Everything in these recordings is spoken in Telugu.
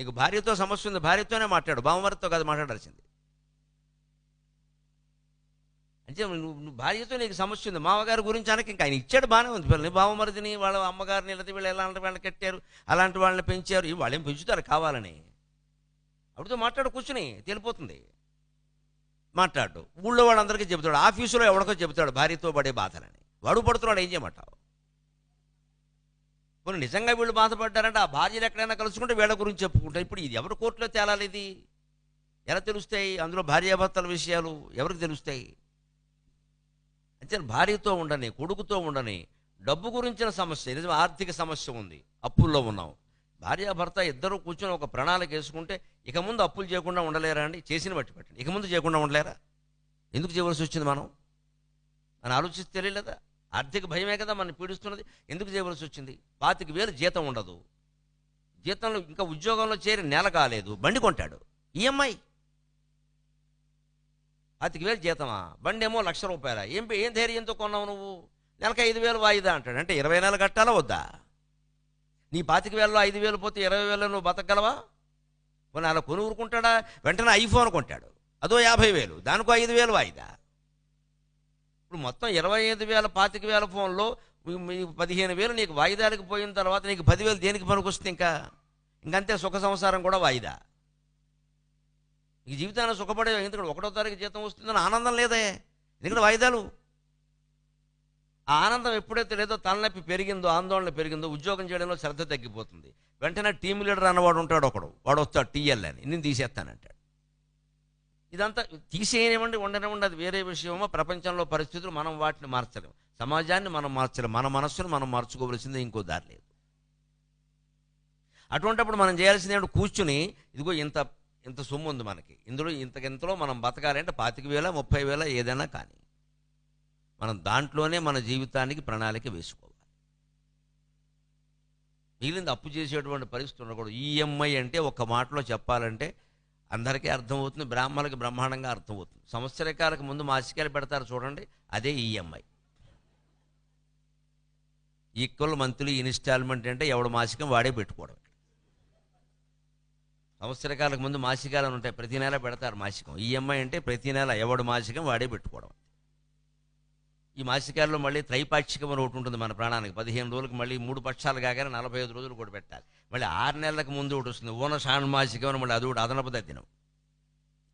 నీకు భార్యతో సమస్య ఉంది, భార్యతోనే మాట్లాడు, బావమరితో కాదు మాట్లాడాల్సింది. అంటే నువ్వు భార్యతో నీకు సమస్య ఉంది, మామగారి గురించి అనక ఇంకా ఆయన ఇచ్చాడు బాగానే ఉంది పిల్లల్ని, బావమరిదిని వాళ్ళ అమ్మగారిని లేదా వీళ్ళు ఎలాంటి వాళ్ళని కట్టారు, అలాంటి వాళ్ళని పెంచారు, వాళ్ళేం పెంచుతారు కావాలని. అప్పుడుతో మాట్లాడు, కూర్చుని తెలిపోతుంది. మాట్లాడు, ఊళ్ళో వాళ్ళందరికీ చెబుతాడు, ఆఫీసులో ఎవరికో చెబుతాడు భార్యతో పడే బాధలని. వాడు పడుతున్నాడు, ఏం చేయమంటావు? కొన్ని నిజంగా వీళ్ళు బాధపడ్డారంటే ఆ భార్యలు ఎక్కడైనా కలుసుకుంటే వీళ్ళ గురించి చెప్పుకుంటారు. ఇప్పుడు ఇది ఎవరి కోర్టులో తేలాలి? ఇది ఎలా తెలుస్తాయి? అందులో భార్యాభర్తల విషయాలు ఎవరికి తెలుస్తాయి? అంటే భార్యతో ఉండని, కొడుకుతో ఉండని, డబ్బు గురించిన సమస్య, నిజం ఆర్థిక సమస్య ఉంది, అప్పుల్లో ఉన్నాం, భార్యాభర్త ఇద్దరు కూర్చొని ఒక ప్రణాళిక వేసుకుంటే ఇక ముందు అప్పులు చేయకుండా ఉండలేరా అండి? చేసిన బట్టి పెట్టండి, ఇక ముందు చేయకుండా ఉండలేరా? ఎందుకు చేయవలసి వచ్చింది? మనం ఆలోచిస్తే తెలియలేదా? ఆర్థిక భయమే కదా మనం పీడిస్తున్నది. ఎందుకు చేయవలసి వచ్చింది? 25,000 జీతం ఉండదు, జీతంలో ఇంకా ఉద్యోగంలో చేరి నెల కాలేదు, బండి కొంటాడు, ఈఎంఐ. 25,000 జీతమా? బండి ఏమో ₹1,00,000. ఏం ధైర్యంతో కొన్నావు నువ్వు? నెలకు 5,000 వాయిదా అంటాడు. అంటే 20 నెలలు కట్టాలా వద్దా? నీ 25,000లో 5,000 పోతే 20,000 నువ్వు బతకగలవా? కొన్ని అలా కొని ఊరుకుంటాడా? వెంటనే ఐఫోన్ కొంటాడు, అదో 50,000, దానికో 5,000 వాయిదా. ఇప్పుడు మొత్తం 25,000 25,000 ఫోన్లో 15,000 నీకు వాయిదాలకు పోయిన తర్వాత నీకు 10,000 దేనికి పనికొస్తుంది? ఇంకంతే, సుఖ సంసారం కూడా వాయిదా. ఈ జీవితాన్ని సుఖపడే, ఎందుకంటే 1వ తారీఖు జీతం వస్తుందని ఆనందం లేదే, ఎందుకంటే వాయిదాలు. ఆ ఆనందం ఎప్పుడైతే లేదో తలనొప్పి పెరిగిందో, ఆందోళన పెరిగిందో, ఉద్యోగం చేయడంలో శ్రద్ధ తగ్గిపోతుంది. వెంటనే టీమ్ లీడర్ అన్నవాడు ఉంటాడు ఒకడు, వాడు వస్తాడు టీఎల్ అని, నేను తీసేస్తానంటాడు. ఇదంతా తీసేయనివ్వండి, ఉండనివ్వండి, అది వేరే విషయమో. ప్రపంచంలో పరిస్థితులు మనం వాటిని మార్చలేము, సమాజాన్ని మనం మార్చలేము, మన మనస్సును మనం మార్చుకోవలసిందే, ఇంకో దారి లేదు. అటువంటిప్పుడు మనం చేయాల్సింది ఏమిటి? కూర్చుని ఇదిగో ఇంత సొమ్ము ఉంది మనకి, ఇంతలో మనం బతకాలంటే 25,000 30,000 ఏదైనా కానీ మనం దాంట్లోనే మన జీవితానికి ప్రణాళిక వేసుకోవాలి. మిగిలింది అప్పు చేసేటువంటి పరిస్థితి ఉండకూడదు. ఈఎంఐ అంటే ఒక్క మాటలో చెప్పాలంటే అందరికీ అర్థమవుతుంది, బ్రాహ్మణులకి బ్రహ్మాండంగా అర్థమవుతుంది. సంవత్సరకాలకు ముందు మాసికాలు పెడతారు చూడండి, అదే ఈఎంఐ. ఈక్వల్ మంత్లీ ఇన్స్టాల్మెంట్ అంటే ఎవడు మాసికం వాడే పెట్టుకోవడం. సంవత్సరకాలకు ముందు మాసికాలను ఉంటాయి, ప్రతి నెల పెడతారు మాసికం. ఈఎంఐ అంటే ప్రతి నెల ఎవడు మాసికం వాడే పెట్టుకోవడం. ఈ మాసికాల్లో మళ్ళీ త్రైపాక్షికం అని ఒకటి ఉంటుంది మన ప్రాణానికి. 15 రోజులకు మళ్ళీ 3 పక్షాలు కాగానే 45 రోజులు కూడా పెట్టాలి. మళ్ళీ 6 నెలలకు ముందు ఒకటి వస్తుంది, ఓన షాణమాసికం అని, మళ్ళీ అది ఒకటి అదనపు దినం.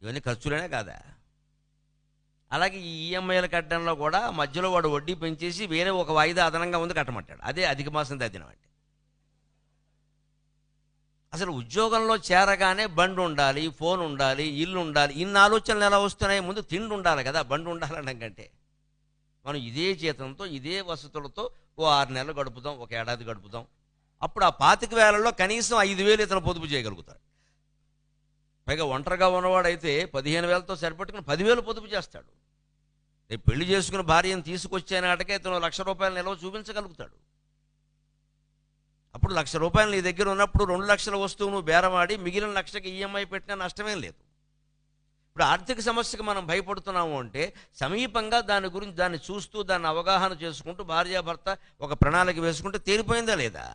ఇవన్నీ ఖర్చులేనే కాదా? అలాగే ఈ ఈఎంఐలు కట్టడంలో కూడా మధ్యలో వాడు వడ్డీ పెంచేసి వేరే ఒక వాయిదా అదనంగా ఉంది కట్టమంటాడు, అదే అధిక మాసం తద్దినం అంటే. అసలు ఉద్యోగంలో చేరగానే బండి ఉండాలి, ఫోన్ ఉండాలి, ఇల్లు ఉండాలి, ఇన్ని ఆలోచనలు ఎలా వస్తున్నాయి? ముందు తిండి ఉండాలి కదా, బండి ఉండాలనడం కంటే. మనం ఇదే జీతంతో ఇదే వసతులతో ఓ 6 నెలలు గడుపుదాం, ఒక ఏడాది గడుపుదాం. అప్పుడు ఆ 25,000లో కనీసం 5,000 ఇతను పొదుపు చేయగలుగుతాడు. పైగా ఒంటరిగా ఉన్నవాడైతే 15,000తో సరిపెట్టుకుని 10,000 పొదుపు చేస్తాడు. రేపు పెళ్లి చేసుకుని భార్యను తీసుకొచ్చే నాటకే ఇతను ₹1,00,000 నిల్వ చూపించగలుగుతాడు. అప్పుడు ₹1,00,000 నీ దగ్గర ఉన్నప్పుడు 2,00,000 వస్తువు నువ్వు బేరమాడి మిగిలిన 1,00,000కి ఈఎంఐ పెట్టినా నష్టమేం లేదు. ఇప్పుడు ఆర్థిక సమస్యకు మనం భయపడుతున్నాము అంటే సమీపంగా దాని గురించి దాన్ని చూస్తూ దాన్ని అవగాహన చేసుకుంటూ భార్యాభర్త ఒక ప్రణాళిక వేసుకుంటే తేలిపోయిందా లేదా?